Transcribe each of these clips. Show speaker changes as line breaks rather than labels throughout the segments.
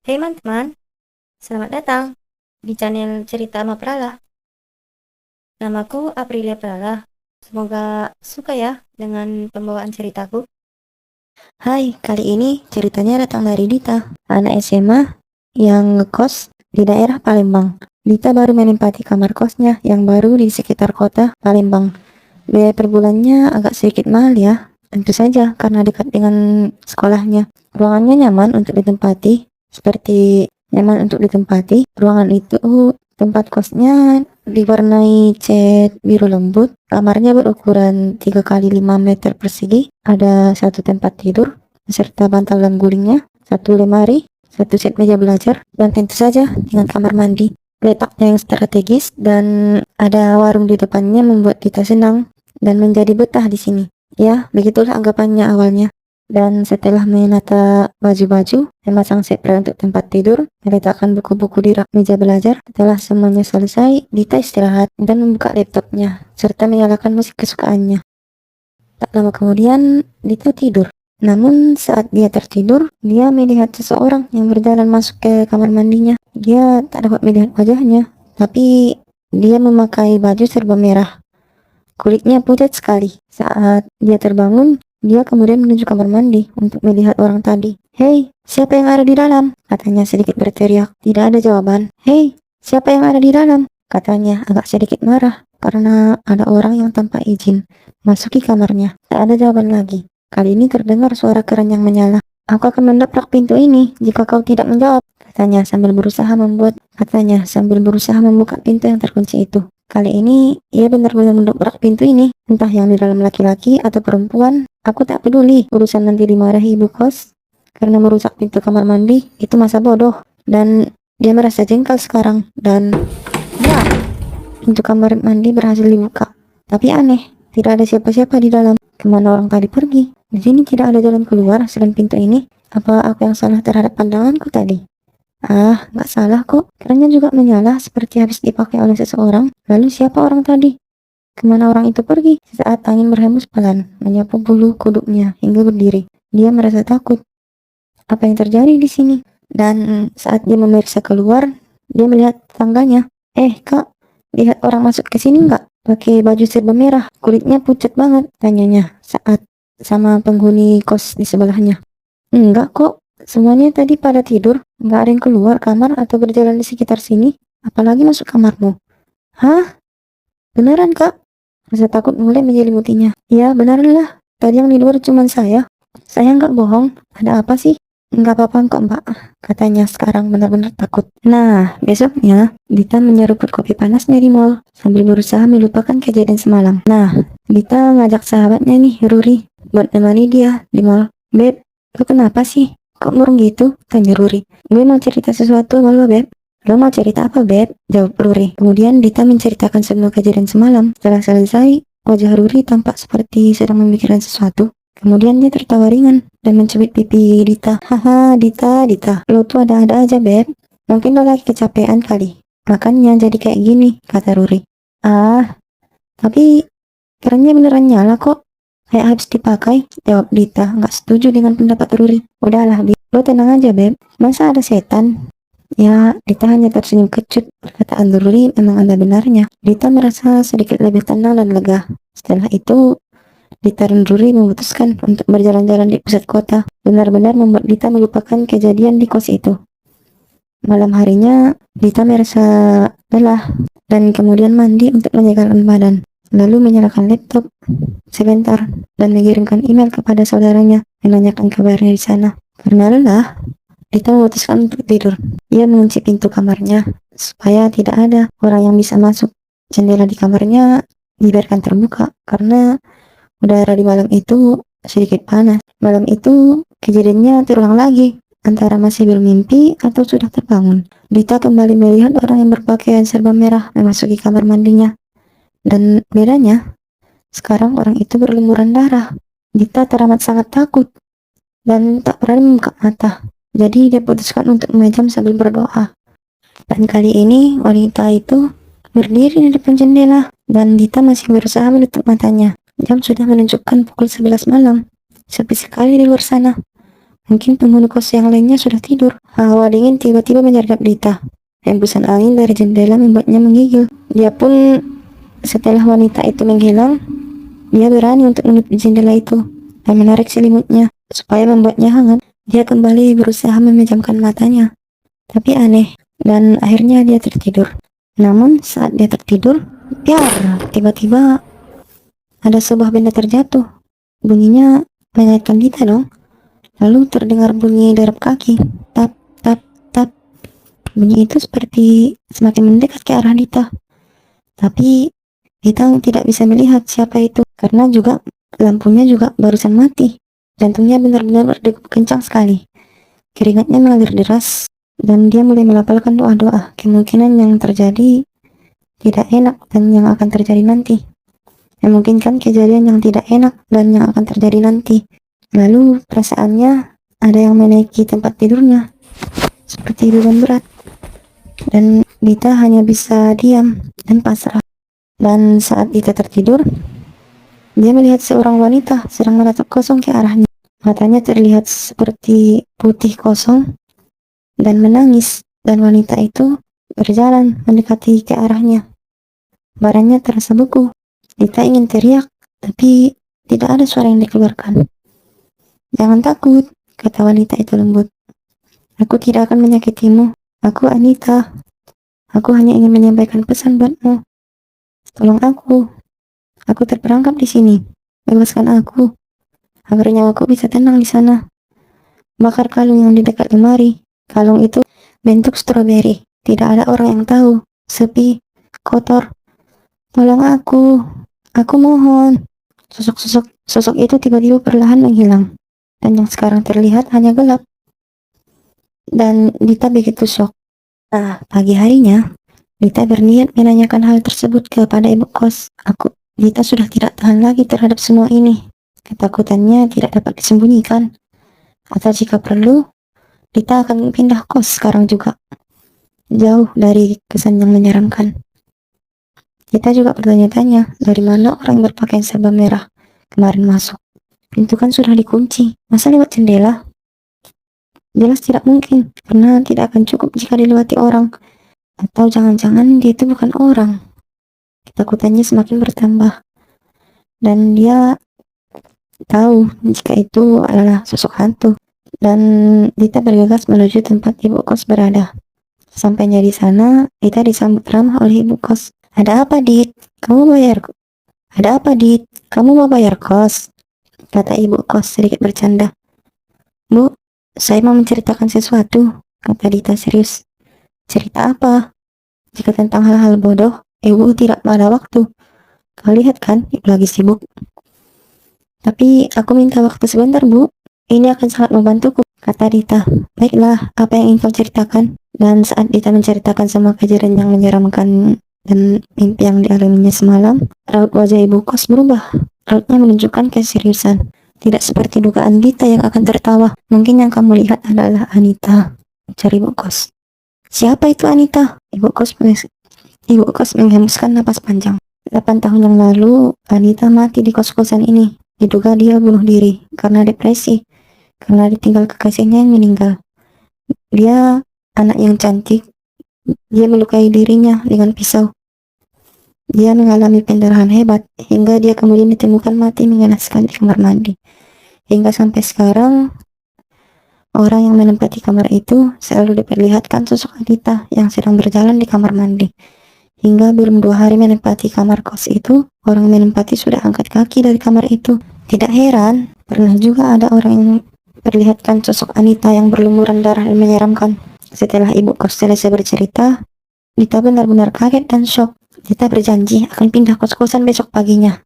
Hei teman-teman, selamat datang di channel Cerita Ama Prala. Namaku Aprilia Prala. Semoga suka ya dengan pembawaan ceritaku. Hai, kali ini ceritanya datang dari Dita, anak SMA yang ngekos di daerah Palembang. Dita baru menempati kamar kosnya yang baru di sekitar kota Palembang. Biaya per bulannya agak sedikit mahal ya, tentu saja karena dekat dengan sekolahnya. Ruangannya nyaman untuk ditempati, seperti nyaman untuk ditempati. Ruangan itu tempat kosnya diwarnai cat biru lembut. Kamarnya berukuran 3 kali 5 meter persegi. Ada satu tempat tidur beserta bantal dan gulingnya, satu lemari, satu set meja belajar, dan tentu saja dengan kamar mandi. Letaknya yang strategis dan ada warung di depannya membuat kita senang dan menjadi betah di sini. Ya, begitulah anggapannya awalnya. Dan setelah menata baju-baju, memasang spray untuk tempat tidur, meletakkan buku-buku di rak meja belajar, setelah semuanya selesai, Dita istirahat dan membuka laptopnya, serta menyalakan musik kesukaannya. Tak lama kemudian, Dita tidur. Namun saat dia tertidur, dia melihat seseorang yang berjalan masuk ke kamar mandinya. Dia tak dapat melihat wajahnya, tapi dia memakai baju serba merah. Kulitnya pucat sekali. Saat dia terbangun, dia kemudian menuju kamar mandi untuk melihat orang tadi. "Hei, siapa yang ada di dalam?" katanya sedikit berteriak. Tidak ada jawaban. "Hei, siapa yang ada di dalam?" katanya agak sedikit marah karena ada orang yang tanpa izin masuki kamarnya. Tak ada jawaban lagi. Kali ini terdengar suara keran yang menyala. "Aku akan mendobrak pintu ini jika kau tidak menjawab," katanya sambil berusaha membuka pintu yang terkunci itu. Kali ini ia benar-benar mendobrak pintu ini. Entah yang di dalam laki-laki atau perempuan, aku tak peduli. Urusan nanti dimarahi ibu kos karena merusak pintu kamar mandi, itu masa bodoh. Dan dia merasa jengkel sekarang. Dan ya, pintu kamar mandi berhasil dibuka. Tapi aneh, tidak ada siapa-siapa di dalam. Kemana orang tadi pergi? Di sini tidak ada jalan keluar selain pintu ini. Apa aku yang salah terhadap pandanganku tadi? Ah, nggak salah kok. Kerannya juga menyala seperti habis dipakai oleh seseorang. Lalu siapa orang tadi? Kemana orang itu pergi? Saat angin berhembus pelan, menyapu bulu kuduknya hingga berdiri. Dia merasa takut. Apa yang terjadi di sini? Dan saat dia memeriksa keluar, dia melihat tetangganya. Kak, lihat orang masuk ke sini nggak? Pakai baju serba merah, kulitnya pucat banget, tanyanya saat sama penghuni kos di sebelahnya. Enggak kok, semuanya tadi pada tidur, nggak ada yang keluar kamar atau berjalan di sekitar sini, apalagi masuk kamarmu. Hah? Beneran kak? Rasa takut mulai menyelimutinya. Ya beneran, tadi yang di luar cuma saya. Saya nggak bohong, ada apa sih? Nggak apa-apa kok mbak, katanya sekarang benar-benar takut. Nah, besoknya, Dita menyeruput kopi panasnya di mall, sambil berusaha melupakan kejadian semalam. Nah, Dita ngajak sahabatnya nih, Ruri, buat nemani dia di mall. "Beb, lo kenapa sih? Kok murung gitu?" tanya Ruri. "Gue mau cerita sesuatu sama lo, Beb." "Lo mau cerita apa, Beb?" jawab Ruri. Kemudian Dita menceritakan semua kejadian semalam. Setelah selesai, wajah Ruri tampak seperti sedang memikirkan sesuatu. Kemudian dia tertawa ringan dan mencubit pipi Dita. "Haha, Dita, lo tuh ada-ada aja, Beb. Mungkin lo lagi kecapean kali. Makanya jadi kayak gini," kata Ruri. "Ah, tapi kerannya beneran nyala kok. Kayak habis dipakai," jawab Dita, nggak setuju dengan pendapat Ruri. "Udahlah, lo tenang aja, Beb. Masa ada setan?" Ya, Dita hanya tersenyum kecut. Perkataan Ruri memang ada benarnya. Dita merasa sedikit lebih tenang dan lega. Setelah itu, Dita dan Ruri memutuskan untuk berjalan-jalan di pusat kota. Benar-benar membuat Dita melupakan kejadian di kos itu. Malam harinya, Dita merasa lelah dan kemudian mandi untuk menyegarkan badan. Lalu menyalakan laptop sebentar dan mengirimkan email kepada saudaranya menanyakan kabarnya di sana. Karena lelah, Dita memutuskan untuk tidur. Ia mengunci pintu kamarnya supaya tidak ada orang yang bisa masuk. Jendela di kamarnya dibiarkan terbuka karena udara di malam itu sedikit panas. Malam itu kejadiannya terulang lagi. Antara masih bermimpi atau sudah terbangun, Dita kembali melihat orang yang berpakaian serba merah memasuki kamar mandinya. Dan bedanya, sekarang orang itu berlumuran darah. Dita teramat sangat takut dan tak berani membuka mata. Jadi dia putuskan untuk memejam sambil berdoa. Dan kali ini wanita itu berdiri di depan jendela dan Dita masih berusaha menutup matanya. Jam sudah menunjukkan pukul 11 malam. Sepi sekali di luar sana. Mungkin penghuni kos yang lainnya sudah tidur. Hawa dingin tiba-tiba menyergap Dita. Hembusan angin dari jendela membuatnya menggigil. Dia pun setelah wanita itu menghilang, dia berani untuk menutup jendela itu dan menarik selimutnya supaya membuatnya hangat. Dia kembali berusaha memejamkan matanya, tapi aneh, dan akhirnya dia tertidur. Namun saat dia tertidur, biar tiba-tiba ada sebuah benda terjatuh. Bunyinya mengaitkan Dita dong. Lalu terdengar bunyi derap kaki, tap, tap, tap. Bunyi itu seperti semakin mendekat ke arah Dita. Tapi Dita tidak bisa melihat siapa itu, karena juga lampunya juga barusan mati. Jantungnya benar-benar berdegup kencang sekali. Keringatnya mengalir deras, dan dia mulai melafalkan doa-doa kemungkinan yang terjadi tidak enak dan yang akan terjadi nanti. Memungkinkan kejadian yang tidak enak dan yang akan terjadi nanti. Lalu perasaannya ada yang menaiki tempat tidurnya, seperti beban berat. Dan Dita hanya bisa diam dan pasrah. Dan saat Dita tertidur, dia melihat seorang wanita sedang menatap kosong ke arahnya. Matanya terlihat seperti putih kosong dan menangis. Dan wanita itu berjalan mendekati ke arahnya. Badannya terasa beku. Dita ingin teriak, tapi tidak ada suara yang dikeluarkan. "Jangan takut," kata wanita itu lembut. "Aku tidak akan menyakitimu. Aku Anita. Aku hanya ingin menyampaikan pesan buatmu. Tolong aku. Aku terperangkap di sini. Bebaskan aku, agar nyawaku bisa tenang di sana. Bakar kalung yang di dekat lemari. Kalung itu bentuk stroberi. Tidak ada orang yang tahu. Sepi, kotor. Tolong aku. Aku mohon." Sosok itu tiba-tiba perlahan menghilang. Dan yang sekarang terlihat hanya gelap. Dan Dita begitu shock. Nah, pagi harinya, Dita berniat menanyakan hal tersebut kepada ibu kos. Dita sudah tidak tahan lagi terhadap semua ini. Ketakutannya tidak dapat disembunyikan. Atau jika perlu, Dita akan pindah kos sekarang juga. Jauh dari kesan yang menyeramkan. Dita juga bertanya-tanya, dari mana orang yang berpakaian serba merah kemarin masuk. Pintu kan sudah dikunci, masa lewat jendela? Jelas tidak mungkin, karena tidak akan cukup jika dilewati orang. Atau jangan-jangan dia itu bukan orang. Ketakutannya semakin bertambah. Dan dia tahu jika itu adalah sosok hantu. Dan Dita bergegas menuju tempat ibu kos berada. Sampainya di sana, Dita disambut ramah oleh ibu kos. "Ada apa, Dit? Kamu bayar? Ada apa, Dit? Kamu mau bayar kos?" kata ibu kos sedikit bercanda. "Bu, saya mau menceritakan sesuatu," kata Dita serius. "Cerita apa? Jika tentang hal-hal bodoh, ibu tidak ada waktu. Kau lihat kan, ibu lagi sibuk." "Tapi aku minta waktu sebentar, Bu. Ini akan sangat membantuku," kata Dita. "Baiklah, apa yang ingin kau ceritakan?" Dan saat Dita menceritakan semua kejadian yang menyeramkan dan mimpi yang dialaminya semalam, raut wajah ibu kos berubah. Rautnya menunjukkan keseriusan. Tidak seperti dugaan Dita yang akan tertawa. "Mungkin yang kamu lihat adalah Anita," ujar ibu kos. "Siapa itu Anita?" Ibu kos menghembuskan napas panjang. 8 tahun yang lalu, Anita mati di kos-kosan ini. Diduga dia bunuh diri karena depresi, karena ditinggal kekasihnya yang meninggal. Dia anak yang cantik. Dia melukai dirinya dengan pisau. Dia mengalami pendarahan hebat, hingga dia kemudian ditemukan mati mengenaskan di kamar mandi. Hingga sampai sekarang, orang yang menempati kamar itu selalu diperlihatkan sosok Anita yang sedang berjalan di kamar mandi. Hingga belum 2 hari menempati kamar kos itu, orang yang menempati sudah angkat kaki dari kamar itu. Tidak heran, pernah juga ada orang yang perlihatkan sosok Anita yang berlumuran darah dan menyeramkan. Setelah ibu kos selesai bercerita, Dita benar-benar kaget dan shock. Dita berjanji akan pindah kos-kosan besok paginya,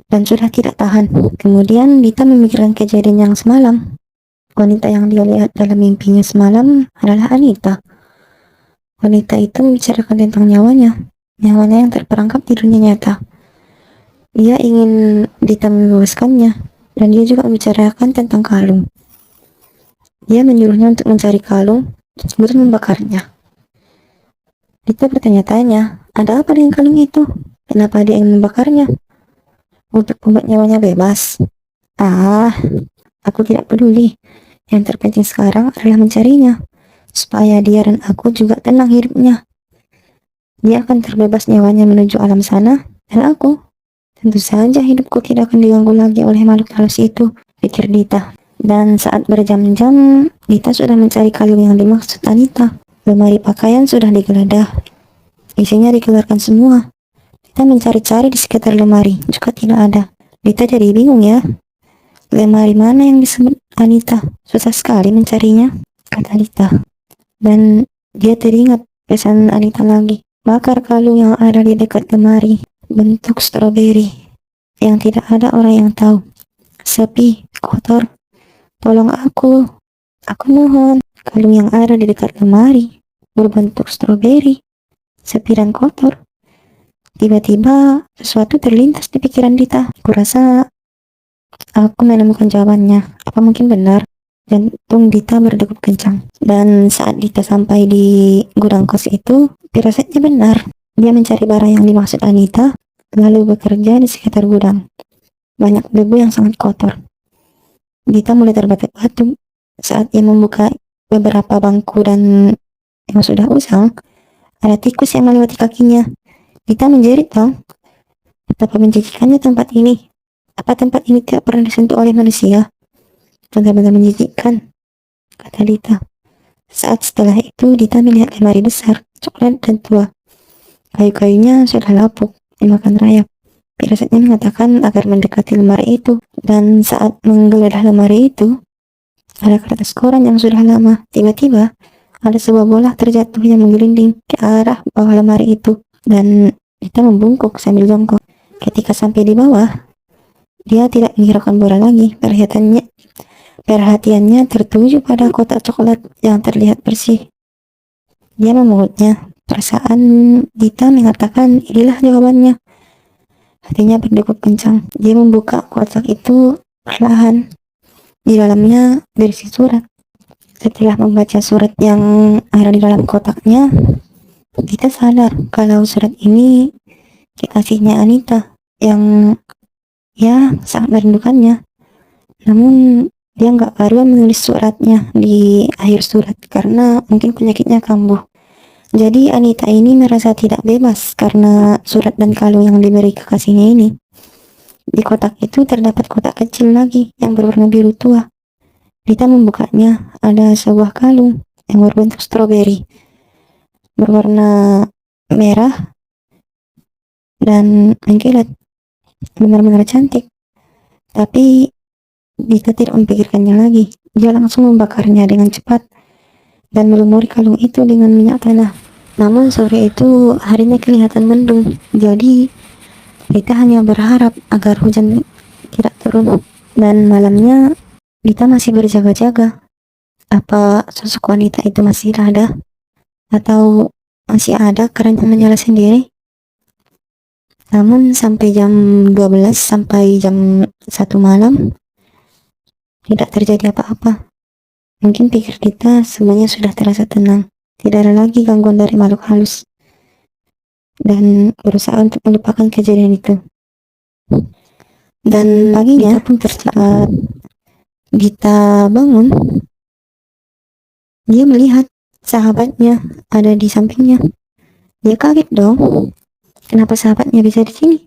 dan sudah tidak tahan. Kemudian Dita memikirkan kejadian yang semalam. Wanita yang dia lihat dalam mimpinya semalam adalah Anita. Wanita itu membicarakan tentang nyawanya yang terperangkap di dunia nyata. Dia ingin Dita membebaskannya, dan dia juga membicarakan tentang kalung. Dia menyuruhnya untuk mencari kalung, kemudian membakarnya. Dita bertanya-tanya, ada apa dengan kalung itu? Kenapa dia ingin membakarnya? Untuk membuat nyawanya bebas? Ah, aku tidak peduli. Yang terpenting sekarang adalah mencarinya, supaya dia dan aku juga tenang hidupnya. Dia akan terbebas nyawanya menuju alam sana, dan aku, tentu saja hidupku tidak akan diganggu lagi oleh makhluk halus itu, pikir Dita. Dan saat berjam-jam, Dita sudah mencari kalung yang dimaksud Anita. Lemari pakaian sudah digeledah, isinya dikeluarkan semua. Dita mencari-cari di sekitar lemari, juga tidak ada. Dita jadi bingung ya, lemari mana yang disebut Anita? Susah sekali mencarinya, kata Dita. Dan dia teringat pesan Anita lagi. Bakar kalung yang ada di dekat lemari, bentuk stroberi, yang tidak ada orang yang tahu. Sepi, kotor. Tolong aku mohon. Kalung yang ada di dekat lemari berbentuk stroberi, sepi dan kotor. Tiba-tiba sesuatu terlintas di pikiran Dita. Kurasa aku menemukan jawabannya. Apa mungkin benar? Jantung Dita berdegup kencang. Dan saat Dita sampai di gudang kos itu, firasatnya benar. Dia mencari barang yang dimaksud Anita, lalu bekerja di sekitar gudang. Banyak debu yang sangat kotor. Dita mulai terbatuk-batuk saat ia membuka beberapa bangku dan yang sudah usang, ada tikus yang melewati kakinya. Dita menjerit dong. Betapa menjijikannya tempat ini. Apa tempat ini tidak pernah disentuh oleh manusia? Benar-benar menjijikkan, kata Dita. Saat setelah itu, Dita melihat lemari besar, coklat dan tua. Kayu-kayunya sudah lapuk, dimakan rayap. Firasatnya mengatakan agar mendekati lemari itu. Dan saat menggeledah lemari itu, ada kertas koran yang sudah lama. Tiba-tiba, ada sebuah bola terjatuh yang menggelinding ke arah bawah lemari itu. Dan Dita membungkuk sambil jongkok. Ketika sampai di bawah, dia tidak menghiraukan bola lagi. Perhatiannya tertuju pada kotak coklat yang terlihat bersih. Dia memungutnya. Perasaan Dita mengatakan inilah jawabannya. Hatinya berdegup kencang. Dia membuka kotak itu perlahan. Di dalamnya berisi surat. Setelah membaca surat yang ada di dalam kotaknya, Dita sadar kalau surat ini kekasihnya Anita yang ya sangat merindukannya. Namun dia nggak karuan menulis suratnya di akhir surat karena mungkin penyakitnya kambuh. Jadi Anita ini merasa tidak bebas karena surat dan kalung yang diberi kekasihnya ini. Di kotak itu terdapat kotak kecil lagi yang berwarna biru tua. Dita membukanya, ada sebuah kalung yang berbentuk stroberi, berwarna merah dan mengkilat. Benar-benar cantik. Tapi Dita tidak memikirkannya lagi. Dia langsung membakarnya dengan cepat dan melumuri kalung itu dengan minyak tanah. Namun sore itu harinya kelihatan mendung. Jadi Dita hanya berharap agar hujan tidak turun. Dan malamnya Dita masih berjaga-jaga. Apa sosok wanita itu masih ada? Atau masih ada keranjang menyala sendiri? Namun sampai jam 12 sampai jam 1 malam tidak terjadi apa-apa. Mungkin pikir Dita semuanya sudah terasa tenang. Tidak ada lagi gangguan dari makhluk halus. Dan berusaha untuk melupakan kejadian itu. Dan paginya pun saat Dita bangun, dia melihat sahabatnya ada di sampingnya. Dia kaget dong. Kenapa sahabatnya bisa di sini?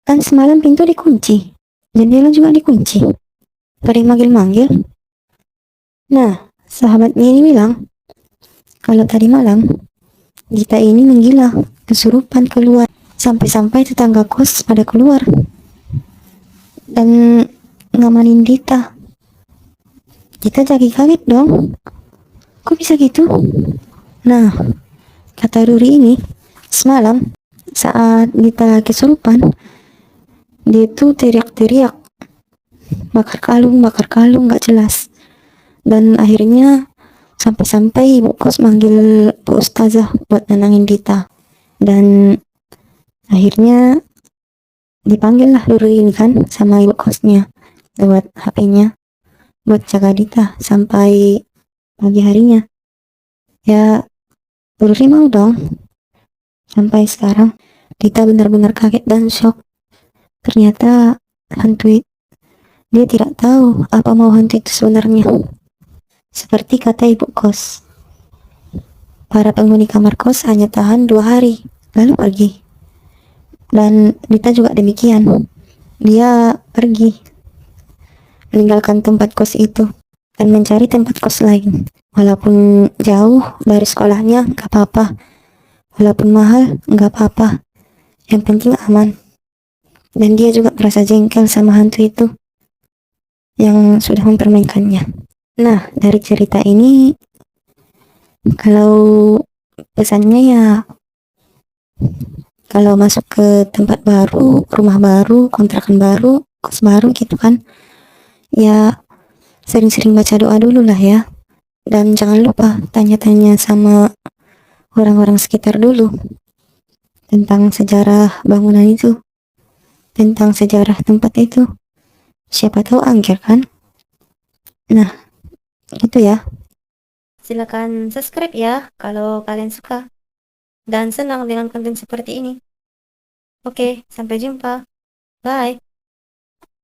Kan semalam pintu dikunci, jendela juga dikunci. Pada manggil-manggil. Nah, sahabatnya ini bilang kalau tadi malam Dita ini menggila, kesurupan keluar. Sampai-sampai tetangga kos pada keluar dan ngamanin Dita. Dita jadi kaget dong. Kok bisa gitu? Nah, kata Ruri ini, semalam saat Dita kesurupan, dia tuh teriak-teriak, bakar kalung, gak jelas. Dan akhirnya sampai-sampai ibu kos manggil Bu Ustazah buat nenangin Dita. Dan akhirnya dipanggil lah Ruri ini kan sama ibu kosnya lewat HP-nya buat jaga Dita sampai pagi harinya. Ya, Ruri mau dong. Sampai sekarang Dita benar-benar kaget dan shock. Ternyata hantu itu, dia tidak tahu apa mau hantu itu sebenarnya. Seperti kata ibu kos, para penghuni kamar kos hanya tahan 2 hari, lalu pergi. Dan Dita juga demikian. Dia pergi, meninggalkan tempat kos itu, dan mencari tempat kos lain. Walaupun jauh dari sekolahnya, gak apa-apa. Walaupun mahal, gak apa-apa. Yang penting aman. Dan dia juga merasa jengkel sama hantu itu yang sudah mempermainkannya. Nah, dari cerita ini, kalau pesannya ya, kalau masuk ke tempat baru, rumah baru, kontrakan baru, kos baru gitu kan, ya sering-sering baca doa dulu lah ya. Dan jangan lupa tanya-tanya sama orang-orang sekitar dulu tentang sejarah bangunan itu, tentang sejarah tempat itu. Siapa tahu angker kan? Nah, gitu ya. Silakan subscribe ya kalau kalian suka dan senang dengan konten seperti ini. Oke, sampai jumpa. Bye.